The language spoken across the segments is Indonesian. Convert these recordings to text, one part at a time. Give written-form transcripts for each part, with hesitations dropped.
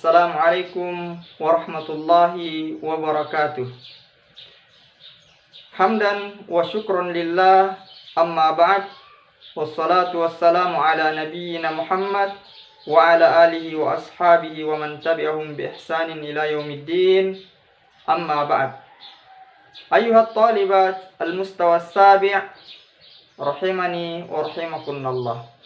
Assalamualaikum warahmatullahi wabarakatuh. Hamdan wa syukron lillah, amma ba'd. Wassalatu wassalamu ala nabiyyina Muhammad wa ala alihi wa ashabihi wa man tabi'ahum bi ihsanin ila yaumiddin, amma ba'd. Ayuhat talibat al-mustawa as-sabi' rahimani wa rahimakumullah.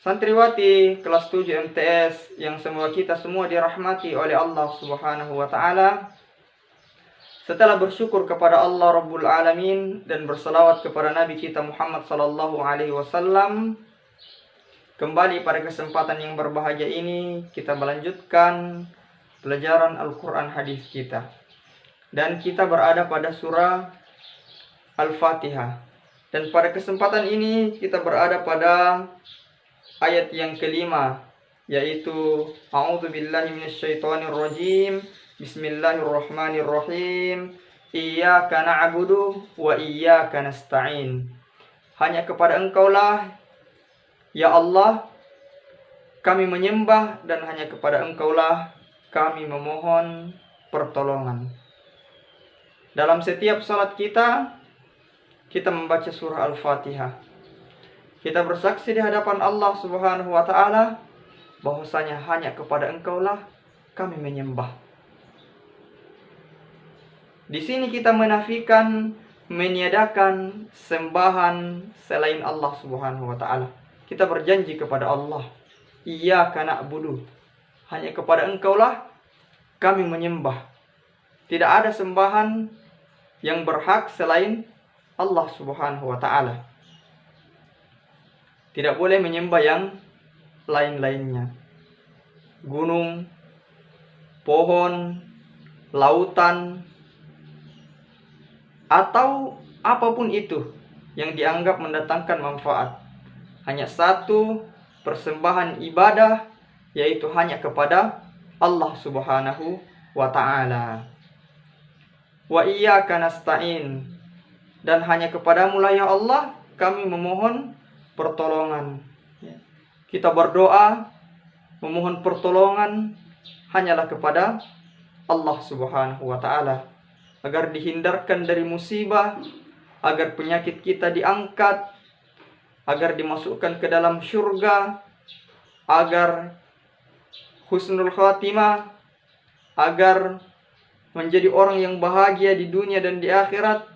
Santriwati kelas 7 MTS yang semoga kita semua dirahmati oleh Allah Subhanahu wa taala. Setelah bersyukur kepada Allah Rabbul Alamin dan berselawat kepada Nabi kita Muhammad sallallahu alaihi wasallam, kembali pada kesempatan yang berbahagia ini kita melanjutkan pelajaran Al-Qur'an hadis kita. Dan kita berada pada surah Al-Fatihah. Dan pada kesempatan ini kita berada pada ayat yang kelima, yaitu A'udzubillahi minasyaitonirrajim. Bismillahirrahmanirrahim. Iyyaka na'budu wa iyyaka nasta'in. Hanya kepada Engkaulah, ya Allah, kami menyembah, dan hanya kepada Engkaulah kami memohon pertolongan. Dalam setiap salat kita membaca surah Al-Fatihah. Kita bersaksi di hadapan Allah Subhanahu wa taala bahwasanya hanya kepada Engkaulah kami menyembah. Di sini kita menafikan, meniadakan sembahan selain Allah Subhanahu wa taala. Kita berjanji kepada Allah, Iyyaka na'budu. Hanya kepada Engkaulah kami menyembah. Tidak ada sembahan yang berhak selain Allah Subhanahu wa taala. Tidak boleh menyembah yang lain-lainnya. Gunung, pohon, lautan, atau apapun itu yang dianggap mendatangkan manfaat. Hanya satu persembahan ibadah, yaitu hanya kepada Allah Subhanahu wa ta'ala. Wa iyyaka nasta'in. Dan hanya kepadamu-lah ya Allah kami memohon pertolongan. Kita berdoa memohon pertolongan hanyalah kepada Allah Subhanahu wa ta'ala, agar dihindarkan dari musibah, agar penyakit kita diangkat, agar dimasukkan ke dalam syurga, agar husnul khatimah, agar menjadi orang yang bahagia di dunia dan di akhirat.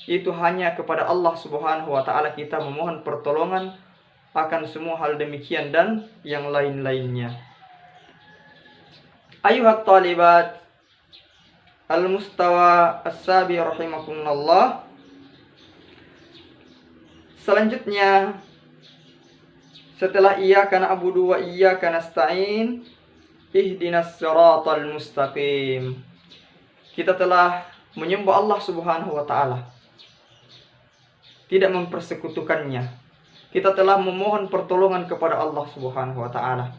Itu hanya kepada Allah Subhanahu wa ta'ala kita memohon pertolongan akan semua hal demikian dan yang lain-lainnya. Ayuhat talibat al-mustawa as-sabi rahimakumullah. Selanjutnya, setelah iyyaka na'budu wa iyyaka nasta'in, ihdinas siratal mustaqim. Kita telah menyembah Allah Subhanahu wa taala, tidak mempersekutukannya. Kita telah memohon pertolongan kepada Allah Subhanahu wa taala.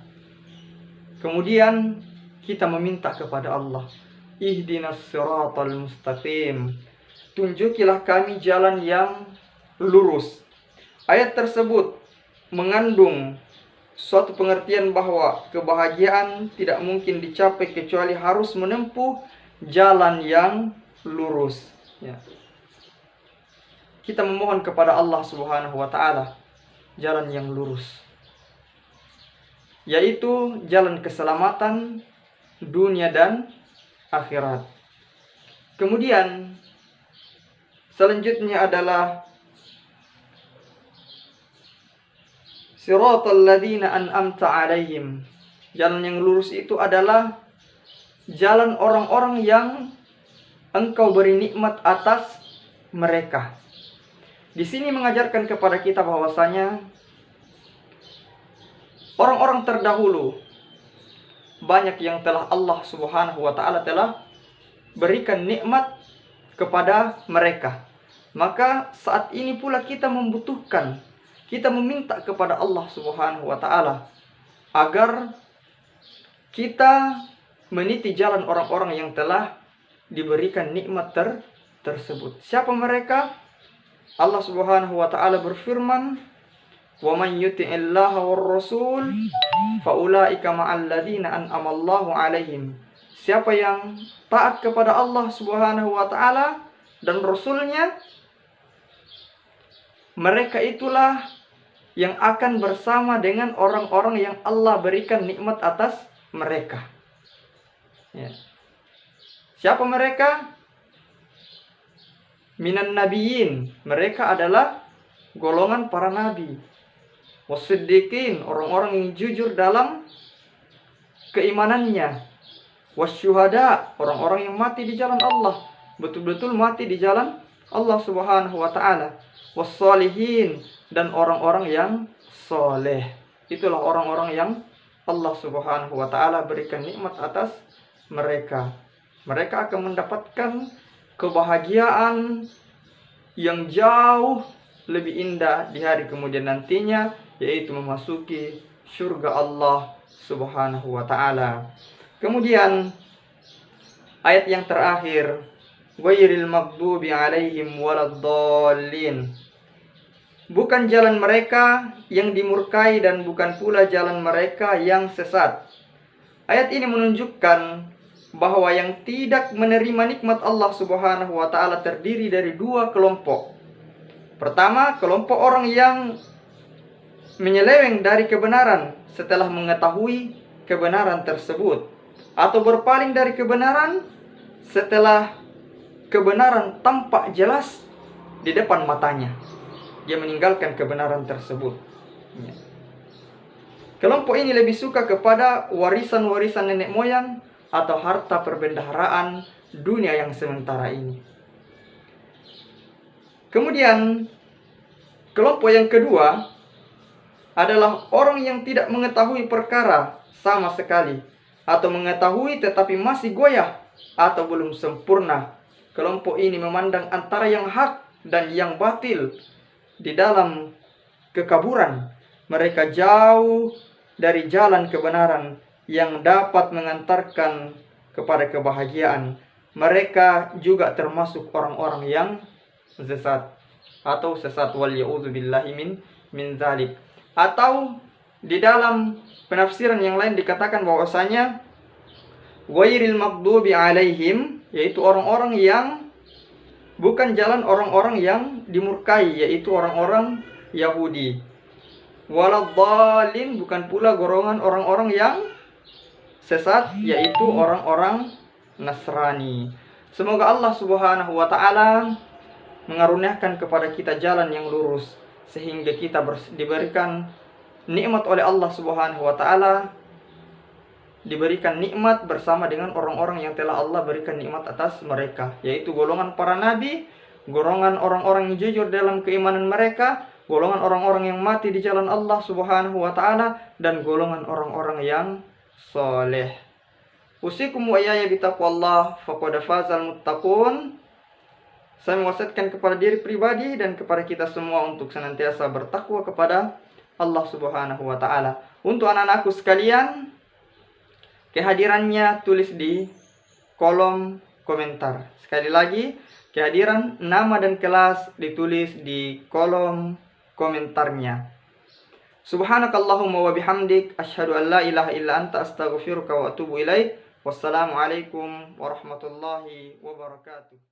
Kemudian kita meminta kepada Allah, ihdinas siratal mustaqim. Tunjukilah kami jalan yang lurus. Ayat tersebut mengandung suatu pengertian bahwa kebahagiaan tidak mungkin dicapai kecuali harus menempuh jalan yang lurus. Ya. Kita memohon kepada Allah Subhanahu wa ta'ala jalan yang lurus, yaitu jalan keselamatan dunia dan akhirat. Kemudian selanjutnya adalah siratal ladzina an'amta 'alaihim. Jalan yang lurus itu adalah jalan orang-orang yang Engkau beri nikmat atas mereka. Di sini mengajarkan kepada kita bahwasanya orang-orang terdahulu banyak yang telah Allah Subhanahu wa ta'ala telah berikan nikmat kepada mereka. Maka saat ini pula kita membutuhkan, kita meminta kepada Allah Subhanahu wa ta'ala agar kita meniti jalan orang-orang yang telah diberikan nikmat tersebut. Siapa mereka? Allah Subhanahu wa ta'ala berfirman, Wa man yuti'illaha war rasul faulaika ma'al ladzina an'ama Allahu 'alaihim. Siapa yang taat kepada Allah Subhanahu wa taala dan rasulnya, mereka itulah yang akan bersama dengan orang-orang yang Allah berikan nikmat atas mereka. Ya. Siapa mereka? Minan nabiyyin, mereka adalah golongan para nabi. Wasiddiqin, orang-orang yang jujur dalam keimanannya. Wasyuhada, orang-orang yang mati di jalan Allah, betul-betul mati di jalan Allah Subhanahu wa taala. Wassalihin, dan orang-orang yang soleh. Itulah orang-orang yang Allah Subhanahu wa taala berikan nikmat atas mereka. Mereka akan mendapatkan kebahagiaan yang jauh lebih indah di hari kemudian nantinya, yaitu memasuki surga Allah Subhanahu wa taala. Kemudian ayat yang terakhir, ghairil maghdubi alaihim waladdallin. Bukan jalan mereka yang dimurkai dan bukan pula jalan mereka yang sesat. Ayat ini menunjukkan bahwa yang tidak menerima nikmat Allah Subhanahu wa taala terdiri dari dua kelompok. Pertama, kelompok orang yang menyeleweng dari kebenaran setelah mengetahui kebenaran tersebut, atau berpaling dari kebenaran setelah kebenaran tampak jelas di depan matanya. Dia meninggalkan kebenaran tersebut. Ya. Kelompok ini lebih suka kepada warisan-warisan nenek moyang atau harta perbendaharaan dunia yang sementara ini. Kemudian kelompok yang kedua adalah orang yang tidak mengetahui perkara sama sekali, atau mengetahui tetapi masih goyah atau belum sempurna. Kelompok ini memandang antara yang hak dan yang batil di dalam kekaburan. Mereka jauh dari jalan kebenaran yang dapat mengantarkan kepada kebahagiaan. Mereka juga termasuk orang-orang yang sesat atau sesat, wal ya'udzubillahi min dzalik. Atau di dalam penafsiran yang lain dikatakan bahwasanya ghairil maghdubi alaihim, yaitu orang-orang yang bukan jalan orang-orang yang dimurkai, yaitu orang-orang Yahudi. Waladdallin, bukan pula golongan orang-orang yang sesat, yaitu orang-orang Nasrani. Semoga Allah Subhanahu wa taala mengaruniakan kepada kita jalan yang lurus, sehingga kita diberikan nikmat oleh Allah Subhanahu wa taala, diberikan nikmat bersama dengan orang-orang yang telah Allah berikan nikmat atas mereka, yaitu golongan para nabi, golongan orang-orang yang jujur dalam keimanan mereka, golongan orang-orang yang mati di jalan Allah Subhanahu wa taala, dan golongan orang-orang yang soleh. Usikum wa iyaya bitaqwallah faqad fazal muttaqun. Saya mewasiatkan kepada diri pribadi dan kepada kita semua untuk senantiasa bertakwa kepada Allah Subhanahu wa taala. Untuk anak-anakku sekalian, kehadirannya tulis di kolom komentar. Sekali lagi, kehadiran nama dan kelas ditulis di kolom komentarnya. Subhanakallahumma wa bihamdik asyhadu an la ilaha illa anta astaghfiruka wa atubu ilaik. Wassalamualaikum warahmatullahi wabarakatuh.